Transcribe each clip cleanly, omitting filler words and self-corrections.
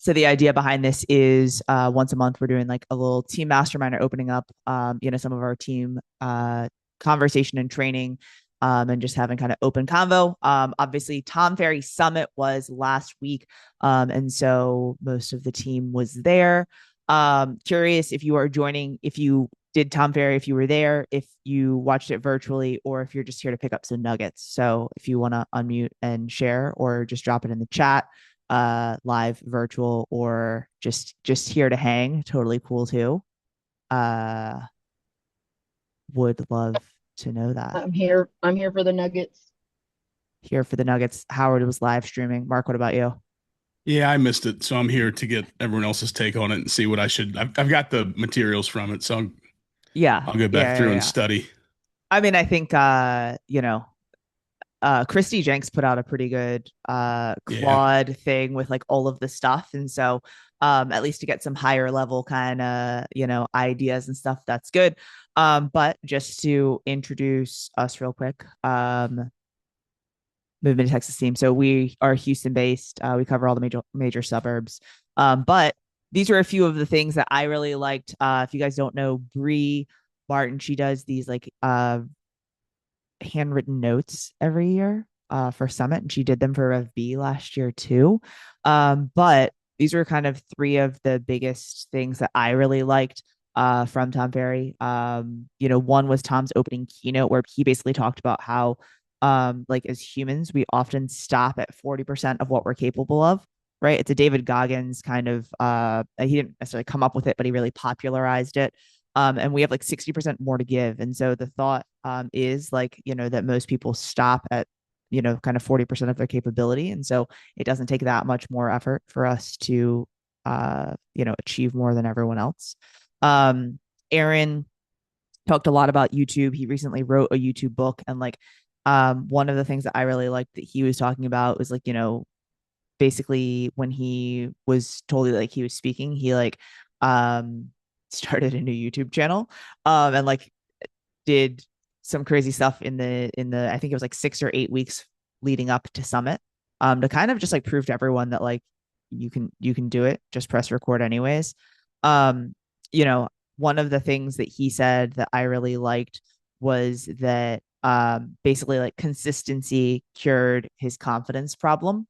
So the idea behind this is once a month we're doing like a little team mastermind or opening up, some of our team conversation and training, and just having kind of open convo. Obviously, Tom Ferry Summit was last week, and so most of the team was there. Curious if you are joining, if you did Tom Ferry, if you were there, if you watched it virtually, or if you're just here to pick up some nuggets. So if you want to unmute and share, or just drop it in the chat, live, virtual, or just here to hang, totally cool too. uh would love to know that. I'm here. I'm here for the Nuggets. Here for the nuggets. Howard was live streaming. Mark, what about you? Yeah, I missed it, so I'm here to get everyone else's take on it and see what I should. I've got the materials from it, so Yeah, I'll go back yeah, yeah, through and yeah. study. I mean, I think Christy Jenks put out a pretty good Yeah. Claude thing with like all of the stuff. And so at least to get some higher level kind of, ideas and stuff, that's good. But just to introduce us real quick, Movement to Texas team. So we are Houston based. We cover all the major suburbs. But these are a few of the things that I really liked. If you guys don't know, Bree Martin, she does these like handwritten notes every year for Summit, and she did them for Rev B last year too. But these were kind of three of the biggest things that I really liked from Tom Ferry. One was Tom's opening keynote where he basically talked about how, like as humans, we often stop at 40% of what we're capable of. Right. It's a David Goggins kind of, he didn't necessarily come up with it, but he really popularized it. And we have like 60% more to give. And so the thought is like, that most people stop at, kind of 40% of their capability. And so it doesn't take that much more effort for us to, achieve more than everyone else. Aaron talked a lot about YouTube. He recently wrote a YouTube book. And like, one of the things that I really liked that he was talking about was like, basically when he was told like he was speaking, he like, um, started a new YouTube channel, and like did some crazy stuff in the I think it was like 6 or 8 weeks leading up to Summit, to kind of just like prove to everyone that like you can do it. Just press record anyways. Um, you know, one of the things that he said that I really liked was that basically like consistency cured his confidence problem,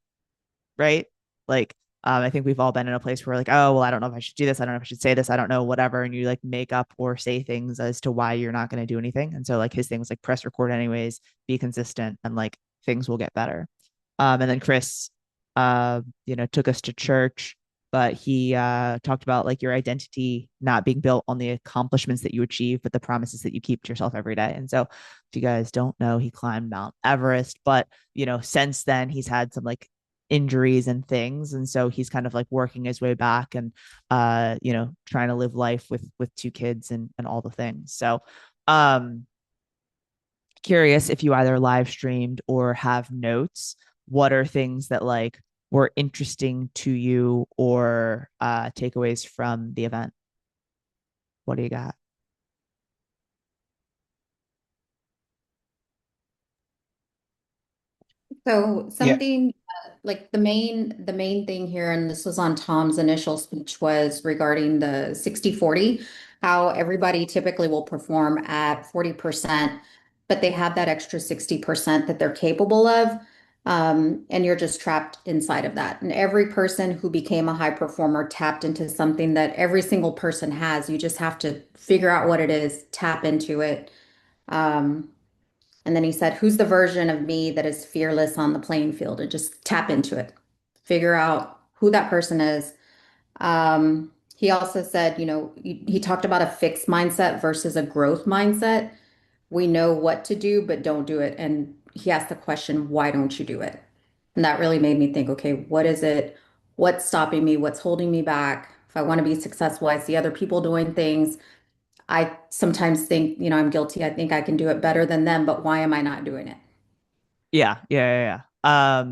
right? Like, I think we've all been in a place where like, oh, well, I don't know if I should do this. I don't know if I should say this. I don't know, whatever. And you like make up or say things as to why you're not going to do anything. And so like his thing was like press record anyways, be consistent, and like things will get better. And then Chris, took us to church, but he talked about like your identity not being built on the accomplishments that you achieve, but the promises that you keep to yourself every day. And so if you guys don't know, he climbed Mount Everest, but since then he's had some like injuries and things, and so he's kind of like working his way back, and trying to live life with two kids and all the things. So um curious if you either live streamed or have notes, what are things that like were interesting to you, or takeaways from the event? What do you got? So Yeah. something like the main thing here, and this was on Tom's initial speech, was regarding the 60/40, how everybody typically will perform at 40%, but they have that extra 60% that they're capable of. And you're just trapped inside of that. And every person who became a high performer tapped into something that every single person has. You just have to figure out what it is, tap into it. Um, and then he said, who's the version of me that is fearless on the playing field? And just tap into it, figure out who that person is. He also said, he talked about a fixed mindset versus a growth mindset. We know what to do, but don't do it. And he asked the question, why don't you do it? And that really made me think, okay, what is it? What's stopping me? What's holding me back? If I want to be successful, I see other people doing things. I sometimes think, I'm guilty. I think I can do it better than them, but why am I not doing it? Yeah, yeah, yeah, yeah.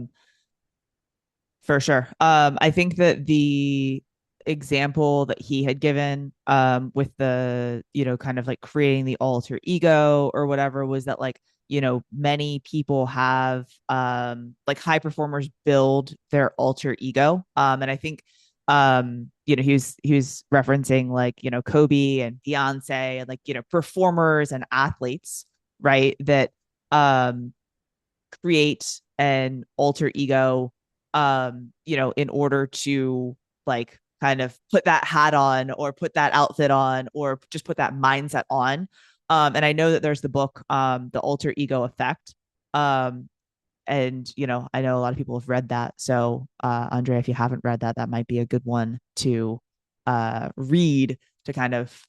For sure. I think that the example that he had given, with the, kind of like creating the alter ego or whatever, was that like many people have like high performers build their alter ego. And I think he was referencing like, Kobe and Beyonce and like, performers and athletes, right? That um create an alter ego in order to like kind of put that hat on or put that outfit on or just put that mindset on. And I know that there's the book, The Alter Ego Effect. Um, and I know a lot of people have read that. So, Andrea, if you haven't read that, that might be a good one to read to kind of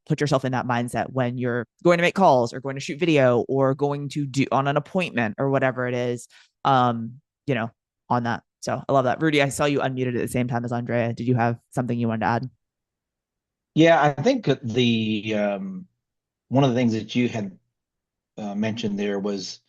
put yourself in that mindset when you're going to make calls or going to shoot video or going to do on an appointment or whatever it is. Um, you know, on that. So I love that. Rudy, I saw you unmuted at the same time as Andrea. Did you have something you wanted to add? Yeah, I think the one of the things that you had mentioned there was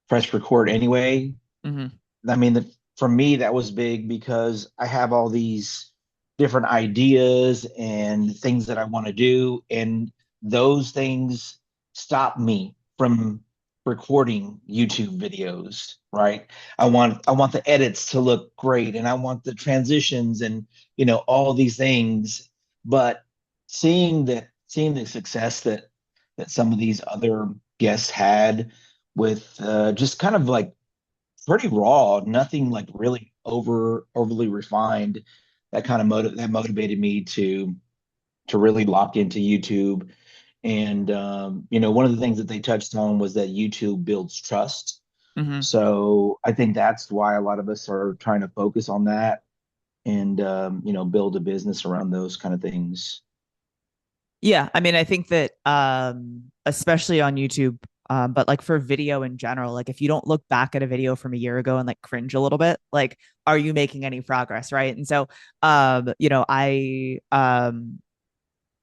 press record anyway. Mm-hmm. I mean, for me, that was big because I have all these different ideas and things that I want to do, and those things stop me from recording YouTube videos, right? I want the edits to look great, and I want the transitions and all these things. But seeing the success that some of these other guests had with just kind of like pretty raw, nothing like really overly refined. That motivated me to really lock into YouTube. And one of the things that they touched on was that YouTube builds trust. Mm-hmm. So I think that's why a lot of us are trying to focus on that and build a business around those kind of things. Yeah, I mean, I think that especially on YouTube, but like for video in general, like if you don't look back at a video from a year ago and like cringe a little bit, like are you making any progress, right? And so I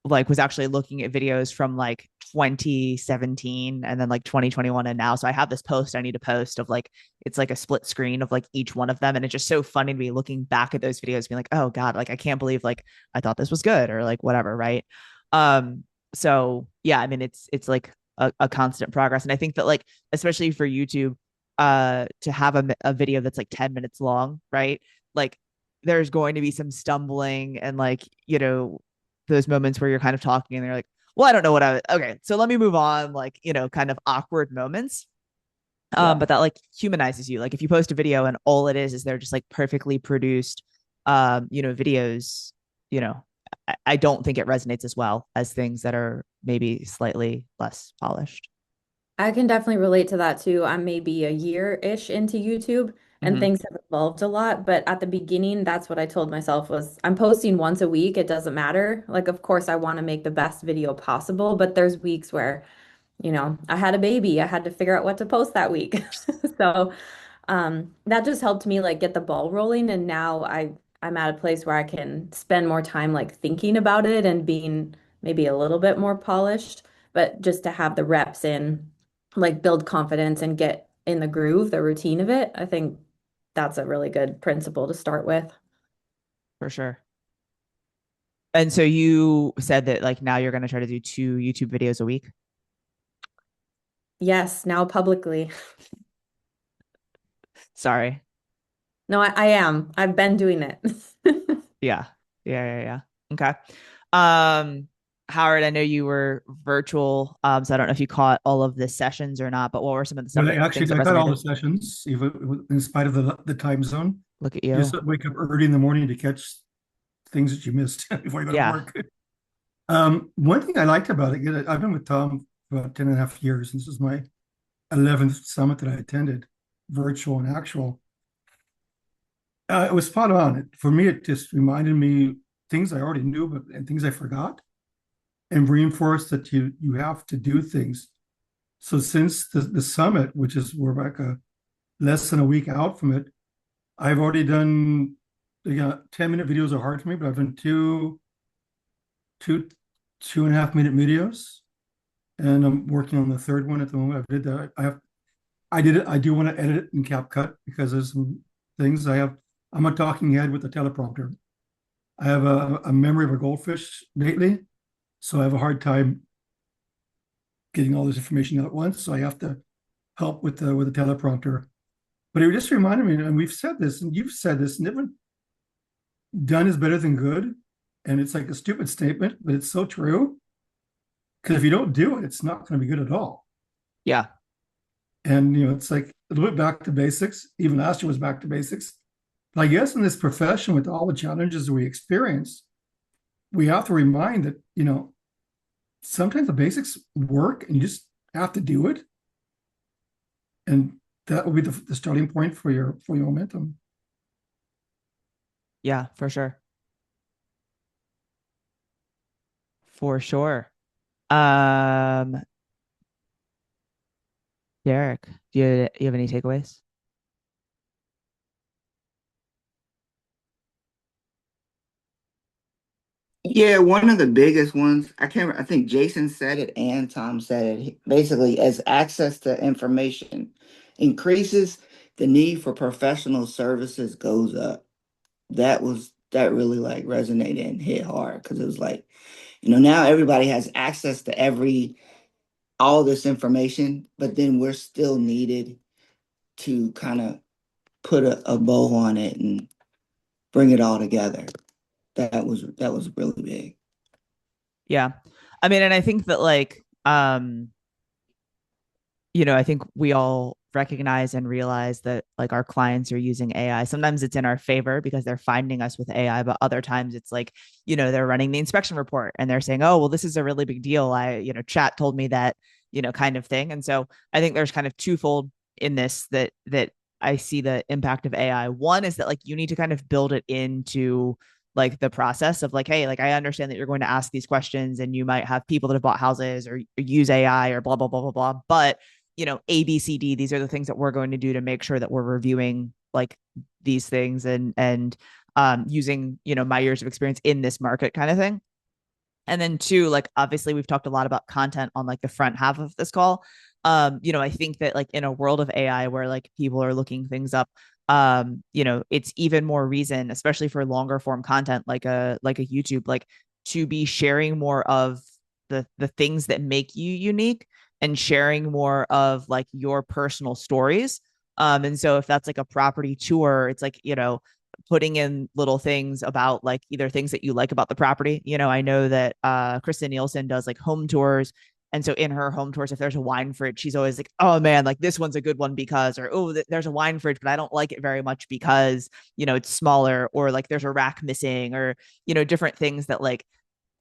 like was actually looking at videos from like 2017 and then like 2021 and now. So I have this post I need to post of like it's like a split screen of like each one of them. And it's just so funny to be looking back at those videos, being like, oh God, like I can't believe like I thought this was good or like whatever, right? Um, so yeah, I mean it's like a constant progress. And I think that like especially for YouTube, to have a video that's like 10 minutes long, right? Like there's going to be some stumbling and like, those moments where you're kind of talking and they're like, well, I don't know what okay, so let me move on, like, kind of awkward moments. Yeah. But that like humanizes you. Like if you post a video and all it is they're just like perfectly produced, videos, you know, I don't think it resonates as well as things that are maybe slightly less polished. I can definitely relate to that too. I'm maybe a year-ish into YouTube and Mm-hmm. things have evolved a lot, but at the beginning, that's what I told myself was I'm posting once a week. It doesn't matter. Like, of course, I want to make the best video possible, but there's weeks where, I had a baby. I had to figure out what to post that week. So, that just helped me like get the ball rolling. And now I'm at a place where I can spend more time like thinking about it and being maybe a little bit more polished, but just to have the reps in, like build confidence and get in the groove, the routine of it, I think that's a really good principle to start with. For sure. And so you said that like now you're going to try to do 2 YouTube videos a week. Yes, now publicly. Sorry. No, I am. I've been doing it. Yeah. Yeah. Okay. Um, Howard, I know you were virtual, so I don't know if you caught all of the sessions or not, but what were some of the Well, things that I got all the resonated? sessions, even in spite of the time zone. Look at You you. just wake up early in the morning to catch things that you missed before you go to Yeah. work. One thing I liked about it, I've been with Tom for about 10 and a half years. This is my 11th summit that I attended, virtual and actual. It was spot on. For me, it just reminded me things I already knew, and things I forgot, and reinforced that you have to do things. So since the summit, which is we're like less than a week out from it, I've already done 10-minute videos are hard for me, but I've done two 2.5 minute videos, and I'm working on the third one at the moment. I did that. I did it. I do want to edit it in CapCut because there's some things I have. I'm a talking head with a teleprompter. I have a memory of a goldfish lately, so I have a hard time getting all this information out at once. So I have to help with the teleprompter. But it just reminded me, and we've said this, and you've said this, never done is better than good. And it's like a stupid statement, but it's so true. Because if you don't do it, it's not going to be good at all. Yeah. And it's like a little bit back to basics. Even last year was back to basics. But I guess in this profession, with all the challenges that we experience, we have to remind that sometimes the basics work, and you just have to do it. And that will be the starting point for your momentum. Yeah, for sure. For sure. Um, Derek, do you have any takeaways? Yeah, one of the biggest ones, I think Jason said it and Tom said it. Basically, as access to information increases, the need for professional services goes up. That really like resonated and hit hard because it was like, now everybody has access to all this information, but then we're still needed to kind of put a bow on it and bring it all together. That was really big. Yeah. I mean, and I think that I think we all recognize and realize that like our clients are using AI. Sometimes it's in our favor because they're finding us with AI, but other times it's like, they're running the inspection report and they're saying, oh, well, this is a really big deal. Chat told me that, kind of thing. And so I think there's kind of twofold in this that I see the impact of AI. One is that like you need to kind of build it into like the process of like, hey, like I understand that you're going to ask these questions and you might have people that have bought houses or use AI or blah, blah, blah, blah, blah. But A, B, C, D, these are the things that we're going to do to make sure that we're reviewing like these things and using, my years of experience in this market kind of thing. And then two, like obviously we've talked a lot about content on like the front half of this call. I think that like in a world of AI where like people are looking things up, it's even more reason, especially for longer form content like a YouTube, like to be sharing more of the things that make you unique and sharing more of like your personal stories. And so if that's like a property tour, it's like, putting in little things about like either things that you like about the property. I know that Kristen Nielsen does like home tours. And so in her home tours, if there's a wine fridge, she's always like, oh man, like this one's a good one because, or oh, there's a wine fridge, but I don't like it very much because, it's smaller, or like there's a rack missing, or, different things that like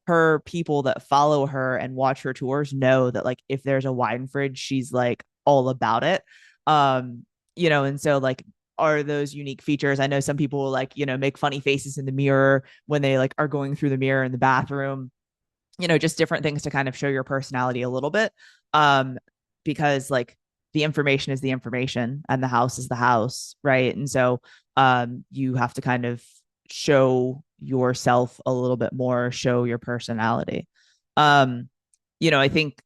her people that follow her and watch her tours know that like if there's a wine fridge, she's like all about it. Um, and so like are those unique features. I know some people will like, make funny faces in the mirror when they like are going through the mirror in the bathroom, just different things to kind of show your personality a little bit. Um, because like the information is the information and the house is the house, right? And so you have to kind of show yourself a little bit more, show your personality. Um, I think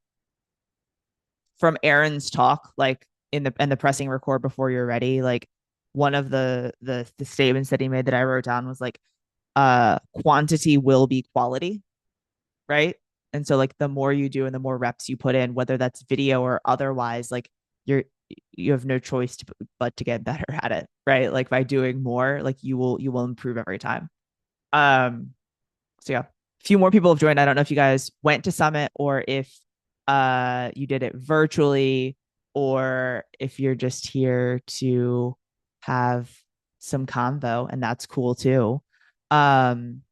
from Aaron's talk, like in the pressing record before you're ready, like one of the statements that he made that I wrote down was like, quantity will be quality, right? And so like the more you do and the more reps you put in, whether that's video or otherwise, like you have no choice but to get better at it, right? Like by doing more, like you will improve every time. Um, so yeah, a few more people have joined. I don't know if you guys went to Summit or if you did it virtually or if you're just here to have some convo, and that's cool too. Um,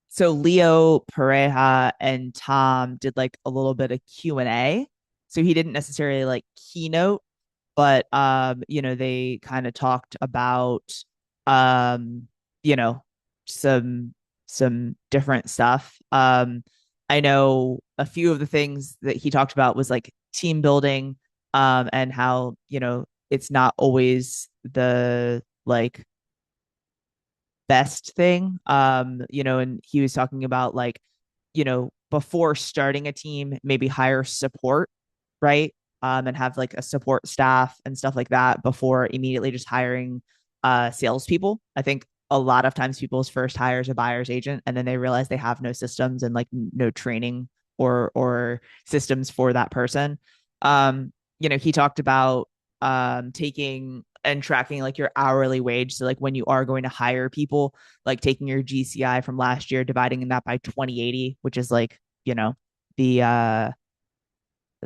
so Leo Pareja and Tom did like a little bit of Q&A. So he didn't necessarily like keynote, but they kind of talked about um, you know, some different stuff. I know a few of the things that he talked about was like team building, and how, it's not always the like best thing. And he was talking about like, before starting a team, maybe hire support, right? And have like a support staff and stuff like that before immediately just hiring salespeople. I think a lot of times people's first hire is a buyer's agent, and then they realize they have no systems and like no training or systems for that person. He talked about taking and tracking like your hourly wage. So like when you are going to hire people, like taking your GCI from last year, dividing that by 2080, which is like, the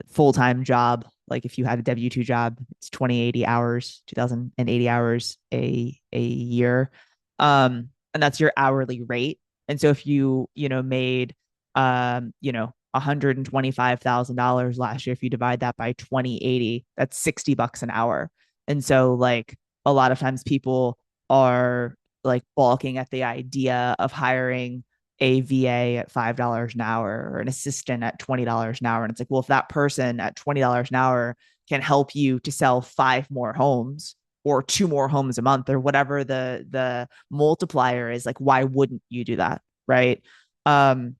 full-time job. Like if you had a W-2 job, it's 2080 hours, 2080 hours a year. And that's your hourly rate. And so if you made $125,000 last year, if you divide that by 2080, that's $60 an hour. And so like a lot of times people are like balking at the idea of hiring a VA at $5 an hour or an assistant at $20 an hour. And it's like, well, if that person at $20 an hour can help you to sell 5 more homes or 2 more homes a month or whatever the multiplier is, like, why wouldn't you do that? Right. Um,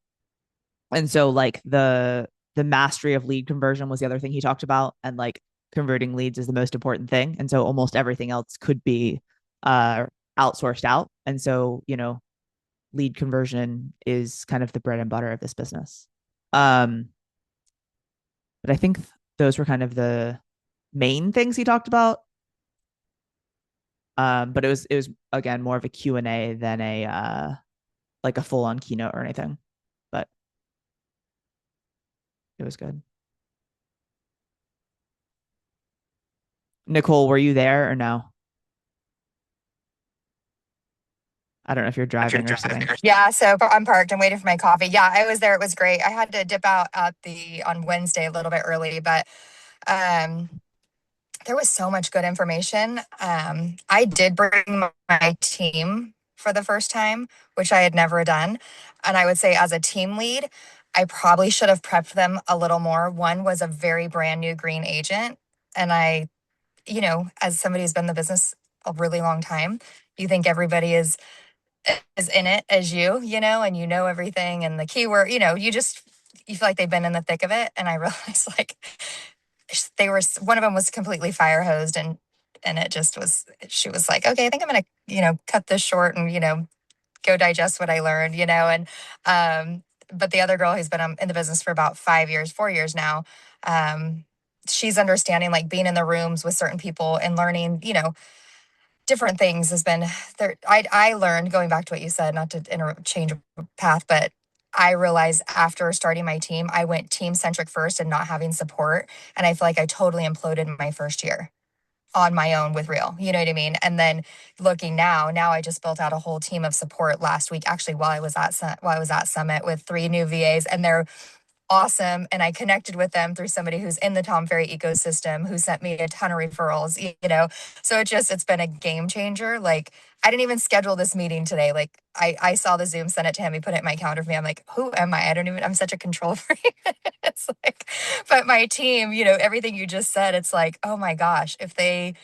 and so like the mastery of lead conversion was the other thing he talked about. And like converting leads is the most important thing. And so almost everything else could be uh outsourced out. And so, lead conversion is kind of the bread and butter of this business. Um, but I think those were kind of the main things he talked about. But it was again more of a Q&A than a like a full on keynote or anything. But it was good. Nicole, were you there or no? I don't know if you're driving or sitting. Yeah, so I'm parked. I'm waiting for my coffee. Yeah, I was there. It was great. I had to dip out on Wednesday a little bit early, but um there was so much good information. I did bring my team for the first time, which I had never done. And I would say as a team lead, I probably should have prepped them a little more. One was a very brand new green agent. And as somebody who's been in the business a really long time, you think everybody is in it as and you know everything and the keyword, you feel like they've been in the thick of it. And I realized like one of them was completely fire hosed and it just was, she was like, okay, I think I'm going to, cut this short and, go digest what I learned, and, but the other girl who's been in the business for about 5 years, 4 years now, she's understanding like being in the rooms with certain people and learning, different things has been there. I learned, going back to what you said, not to change path, but I realized after starting my team, I went team centric first and not having support. And I feel like I totally imploded my first year on my own with Real. You know what I mean? And then looking now I just built out a whole team of support last week, actually, while I was at Summit with 3 new VAs, and they're awesome. And I connected with them through somebody who's in the Tom Ferry ecosystem who sent me a ton of referrals, So it's been a game changer. Like, I didn't even schedule this meeting today. Like, I saw the Zoom, sent it to him, he put it in my calendar for me. I'm like, who am I? I'm such a control freak. It's like, but my team, everything you just said, it's like, oh my gosh, if they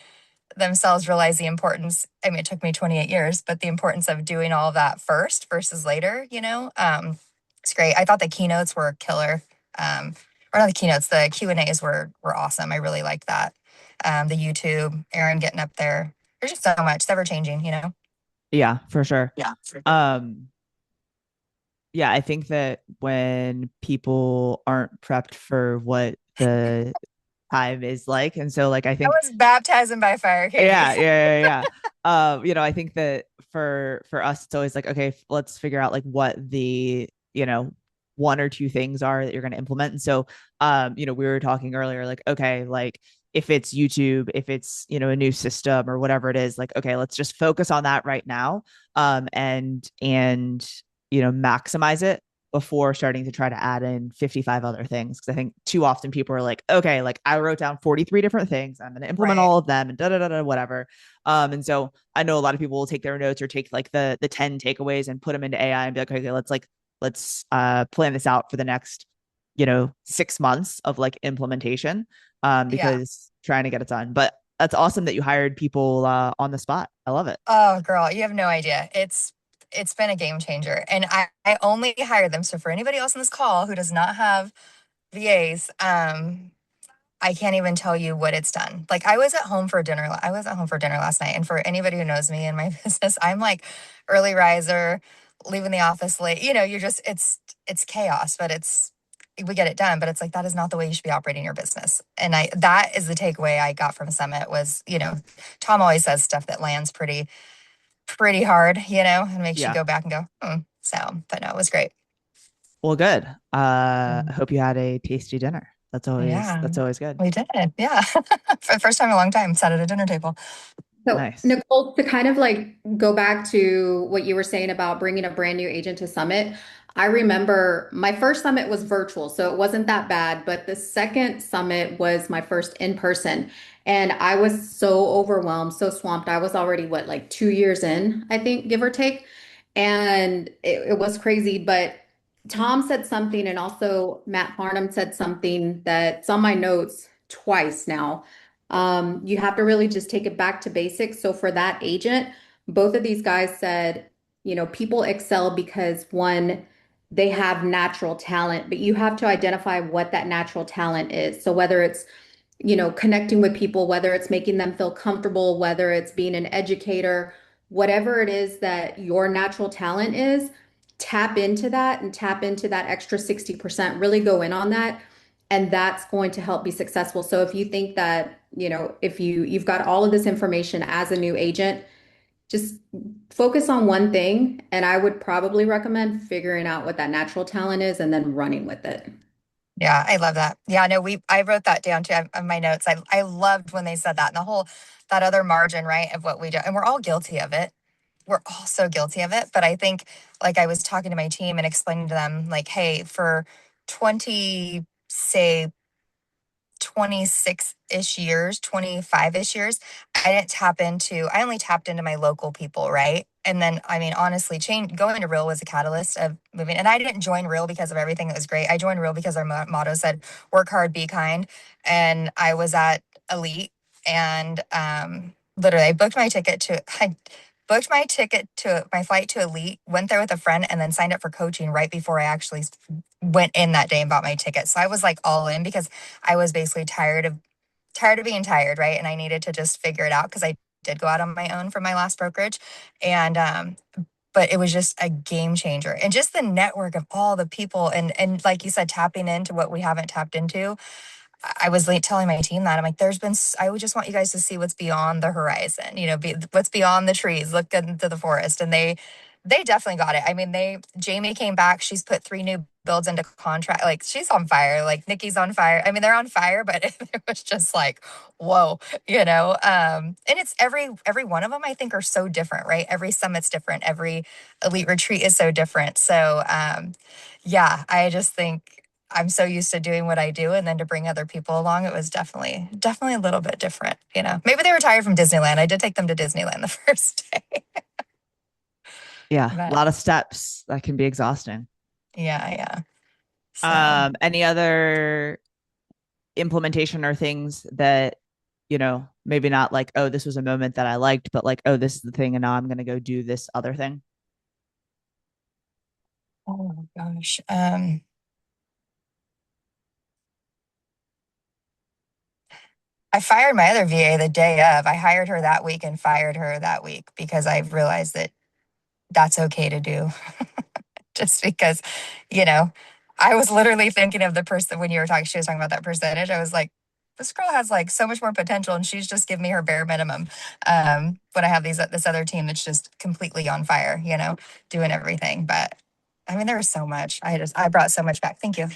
themselves realize the importance. I mean, it took me 28 years, but the importance of doing all of that first versus later, it's great. I thought the keynotes were killer. Or not the keynotes, the Q&As were awesome. I really liked that. The YouTube, Aaron getting up there. There's just so much. It's ever changing, Yeah, for sure. Yeah. Yeah, I think that when people aren't prepped for what the time is like, and so like I I think was baptizing by fire, Katie. yeah. I think that for us, it's always like, okay, let's figure out like what the, 1 or 2 things are that you're going to implement. And so, we were talking earlier, like, okay, like if it's YouTube, if it's, a new system or whatever it is, like, okay, let's just focus on that right now. And maximize it before starting to try to add in 55 other things. Cause I think too often people are like, okay, like I wrote down 43 different things. I'm going to implement all of them and whatever. And so I know a lot of people will take their notes or take like the 10 takeaways and put them into AI and be like, okay, let's plan this out for the next, 6 months of like implementation. Because trying to get it done. But that's awesome that you hired people on the spot. I love it. Oh, girl, you have no idea. It's been a game changer. And I only hired them. So for anybody else on this call who does not have VAs, I can't even tell you what it's done. Like, I was at home for dinner. I was at home for dinner last night. And for anybody who knows me and my business, I'm like early riser, leaving the office late. You're just, it's chaos, but it's we get it done, but it's like, that is not the way you should be operating your business. And that is the takeaway I got from Summit was, Tom always says stuff that lands pretty hard, and makes you Yeah. go back and go, So, but no, it was great. Well, good. Mm. Hope you had a tasty dinner. Yeah, That's always good. we did. Yeah. For the first time in a long time, sat at a dinner table. So, Nice. Nicole, to kind of like go back to what you were saying about bringing a brand new agent to Summit, I remember my first summit was virtual, so it wasn't that bad. But the second summit was my first in person. And I was so overwhelmed, so swamped. I was already, what, like 2 years in, I think, give or take. And it was crazy. But Tom said something, and also Matt Farnham said something that's on my notes twice now. You have to really just take it back to basics. So for that agent, both of these guys said, people excel because one, they have natural talent, but you have to identify what that natural talent is. So whether it's, connecting with people, whether it's making them feel comfortable, whether it's being an educator, whatever it is that your natural talent is, tap into that and tap into that extra 60%, really go in on that. And that's going to help be successful. So if you think that, if you've got all of this information as a new agent, just focus on one thing. And I would probably recommend figuring out what that natural talent is and then running with it. Yeah, I love that. Yeah, no, I wrote that down too on my notes. I loved when they said that and that other margin, right, of what we do. And we're all guilty of it. We're all so guilty of it. But I think, like, I was talking to my team and explaining to them, like, hey, for 20, say, 26-ish years, 25-ish years, I only tapped into my local people, right? And then, I mean, honestly, going to Real was a catalyst of moving. And I didn't join Real because of everything that was great. I joined Real because our motto said, work hard, be kind. And I was at Elite and literally I booked my flight to Elite, went there with a friend, and then signed up for coaching right before I actually went in that day and bought my ticket. So I was like all in because I was basically tired of being tired, right? And I needed to just figure it out because I did go out on my own from my last brokerage. And but it was just a game changer. And just the network of all the people and like you said, tapping into what we haven't tapped into. I was late telling my team that I'm like, I would just want you guys to see what's beyond the horizon, what's beyond the trees, look into the forest. And they definitely got it. I mean, Jamie came back. She's put 3 new builds into contract. Like, she's on fire. Like, Nikki's on fire. I mean, they're on fire, but it was just like, whoa, and it's every one of them, I think, are so different, right? Every summit's different. Every elite retreat is so different. So, yeah, I just think I'm so used to doing what I do, and then to bring other people along, it was definitely a little bit different. Maybe they were tired from Disneyland. I did take them to Disneyland the first day. Yeah, a But lot of steps that can be exhausting. yeah. So, Any other implementation or things that, maybe not like, oh, this was a moment that I liked, but like, oh, this is the thing, and now I'm going to go do this other thing? oh gosh. I fired my other VA the day of. I hired her that week and fired her that week because I realized that that's okay to do. Just because, you know, I was literally thinking of the person when she was talking about that percentage. I was like, this girl has like so much more potential and she's just giving me her bare minimum. When I have this other team that's just completely on fire, doing everything. But I mean, there was so much. I brought so much back. Thank you.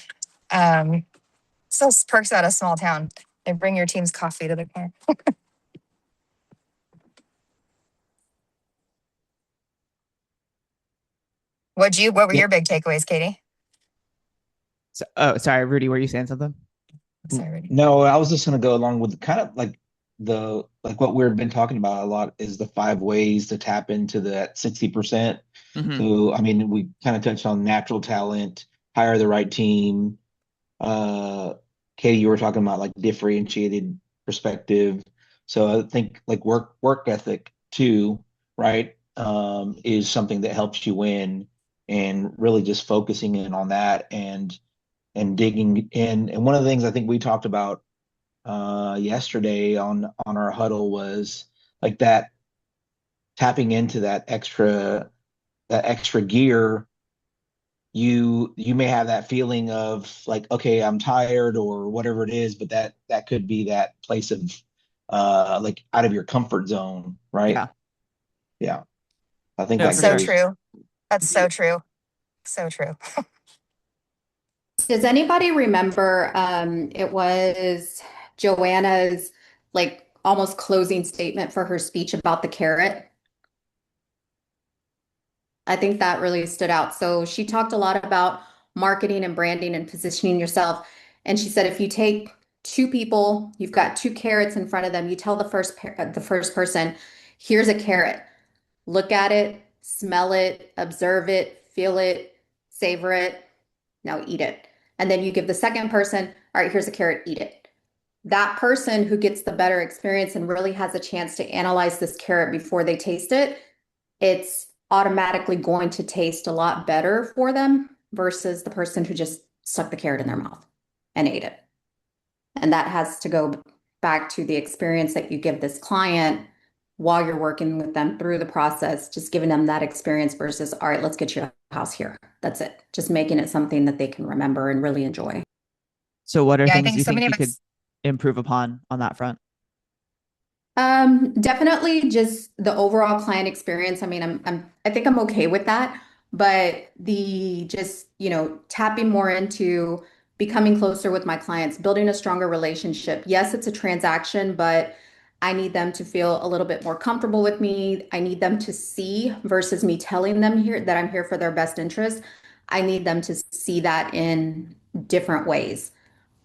So perks out a small town. They bring your team's coffee to the car. What were Yeah. your big takeaways, Katie? So, oh, sorry, Rudy, were you saying something? Sorry. No, I was just gonna go along with kind of like what we've been talking about a lot is the 5 ways to tap into that 60%. Mm-hmm. So I mean, we kind of touched on natural talent, hire the right team. Uh, Katie, you were talking about like differentiated perspective. So I think like work ethic too, right? Is something that helps you win, and really just focusing in on that and digging in. And one of the things I think we talked about yesterday on our huddle was like that tapping into that extra gear you may have that feeling of like, okay, I'm tired or whatever it is, but that could be that place of like out of your comfort zone, right? Yeah. Yeah. I think No, that for So sure. goes. true. That's so true. So true. Does anybody remember it was Joanna's like almost closing statement for her speech about the carrot? I think that really stood out. So she talked a lot about marketing and branding and positioning yourself. And she said if you take two people, you've got two carrots in front of them, you tell the first person, here's a carrot. Look at it, smell it, observe it, feel it, savor it. Now eat it. And then you give the second person, all right, here's a carrot, eat it. That person who gets the better experience and really has a chance to analyze this carrot before they taste it, it's automatically going to taste a lot better for them versus the person who just stuck the carrot in their mouth and ate it. And that has to go back to the experience that you give this client while you're working with them through the process, just giving them that experience versus, all right, let's get you a house here. That's it. Just making it something that they can remember and really enjoy. So what are Yeah, I things think you so think many of you could us. improve upon on that front? Definitely just the overall client experience. I mean, I think I'm okay with that, but the just, tapping more into becoming closer with my clients, building a stronger relationship. Yes, it's a transaction, but I need them to feel a little bit more comfortable with me. I need them to see versus me telling them here that I'm here for their best interest. I need them to see that in different ways,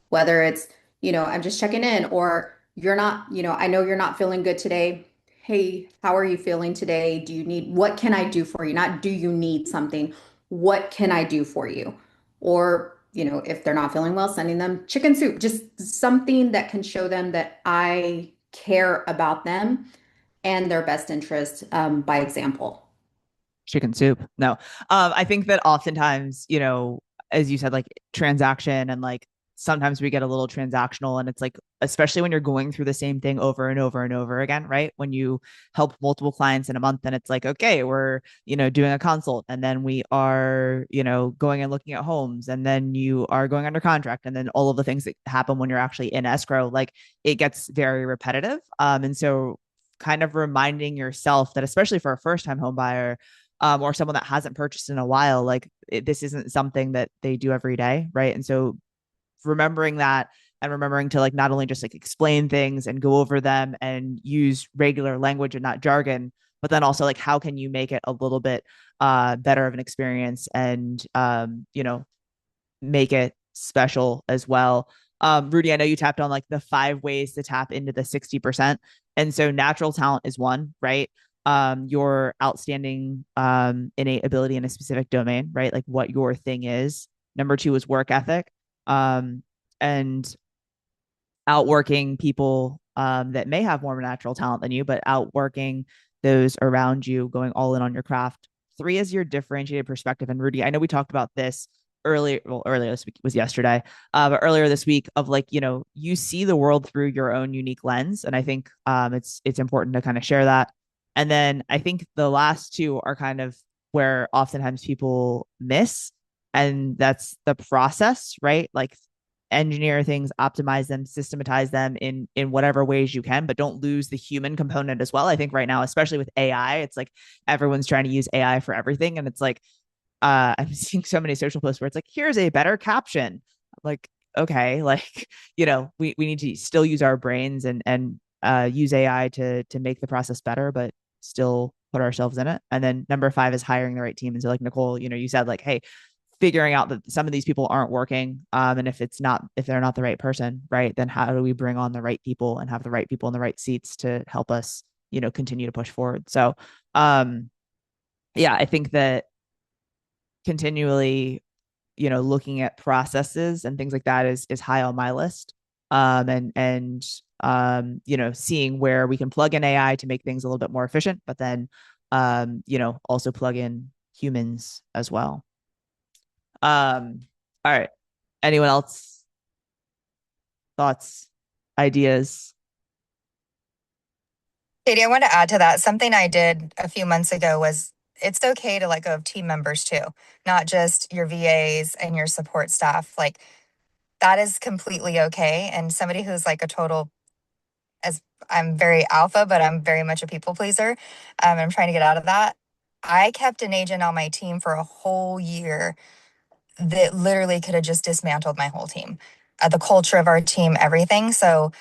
whether it's, I'm just checking in or you're not, I know you're not feeling good today. Hey, how are you feeling today? What can I do for you? Not do you need something? What can I do for you? Or, if they're not feeling well, sending them chicken soup, just something that can show them that I care about them and their best interest by example. Chicken soup. No. I think that oftentimes, as you said, like transaction and like sometimes we get a little transactional and it's like, especially when you're going through the same thing over and over and over again, right? When you help multiple clients in a month and it's like, okay, we're, doing a consult and then we are, going and looking at homes and then you are going under contract and then all of the things that happen when you're actually in escrow, like it gets very repetitive. And so kind of reminding yourself that, especially for a first time home buyer, or someone that hasn't purchased in a while, like this isn't something that they do every day, right? And so remembering that and remembering to like not only just like explain things and go over them and use regular language and not jargon, but then also like how can you make it a little bit better of an experience and make it special as well. Rudy, I know you tapped on like the 5 ways to tap into the 60%. And so natural talent is one, right? Your outstanding innate ability in a specific domain, right? Like what your thing is. Number two is work ethic. And outworking people that may have more natural talent than you, but outworking those around you, going all in on your craft. Three is your differentiated perspective. And Rudy, I know we talked about this earlier. Well, earlier this week was yesterday, but earlier this week of like, you see the world through your own unique lens. And I think it's important to kind of share that. And then I think the last two are kind of where oftentimes people miss, and that's the process, right? Like engineer things, optimize them, systematize them in whatever ways you can, but don't lose the human component as well. I think right now, especially with AI, it's like everyone's trying to use AI for everything, and it's like I'm seeing so many social posts where it's like, here's a better caption. Like, okay, like we need to still use our brains and use AI to make the process better, but still put ourselves in it. And then number five is hiring the right team. And so like Nicole, you said like, hey, figuring out that some of these people aren't working, and if they're not the right person, right, then how do we bring on the right people and have the right people in the right seats to help us continue to push forward. So yeah, I think that continually looking at processes and things like that is high on my list, and seeing where we can plug in AI to make things a little bit more efficient, but then also plug in humans as well. All right. Anyone else? Thoughts, ideas? Katie, I want to add to that. Something I did a few months ago was it's okay to let go of team members too, not just your VAs and your support staff. Like that is completely okay. And somebody who's like a total, as I'm very alpha, but I'm very much a people pleaser. I'm trying to get out of that. I kept an agent on my team for a whole year that literally could have just dismantled my whole team, the culture of our team, everything. So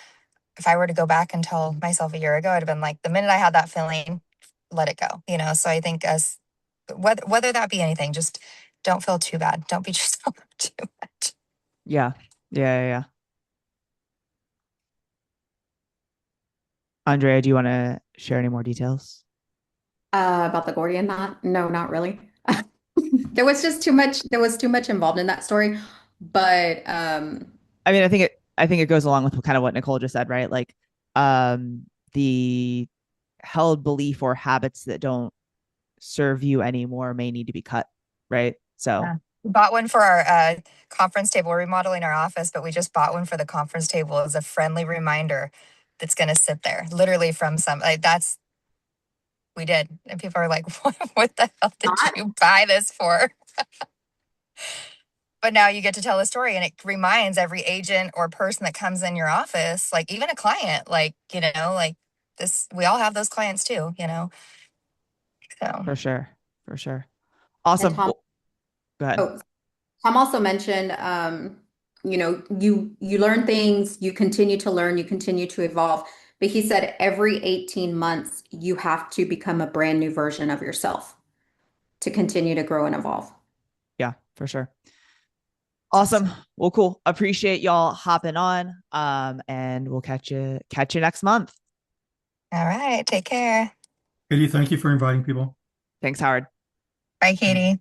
if I were to go back and tell myself a year ago, I'd have been like, the minute I had that feeling, let it go, you know? So I think as whether that be anything, just don't feel too bad. Don't beat yourself up too much. Yeah. Yeah. Andrea, do you want to share any more details? About the Gordian knot? No, not really. There was just too much, there was too much involved in that story. But I mean, I think it goes along with kind of what Nicole just said, right? Like the held belief or habits that don't serve you anymore may need to be cut, right? So Yeah. We bought one for our conference table. We're remodeling our office, but we just bought one for the conference table as a friendly reminder that's going to sit there, literally from some, like that's, we did. And people are like, what the hell did not you buy this for? But now you get to tell a story and it reminds every agent or person that comes in your office, like even a client, like, you know, like this, we all have those clients too, you know? So, for sure. and Awesome. Tom, Well, go ahead. oh, Tom also mentioned, you know, you learn things, you continue to learn, you continue to evolve. But he said every 18 months you have to become a brand new version of yourself to continue to grow and evolve. Yeah, for sure. Awesome. Well, cool. Appreciate y'all hopping on. And we'll catch you next month. all right, take care. Katie, thank you for inviting people. Thanks, Howard. Bye, Katie.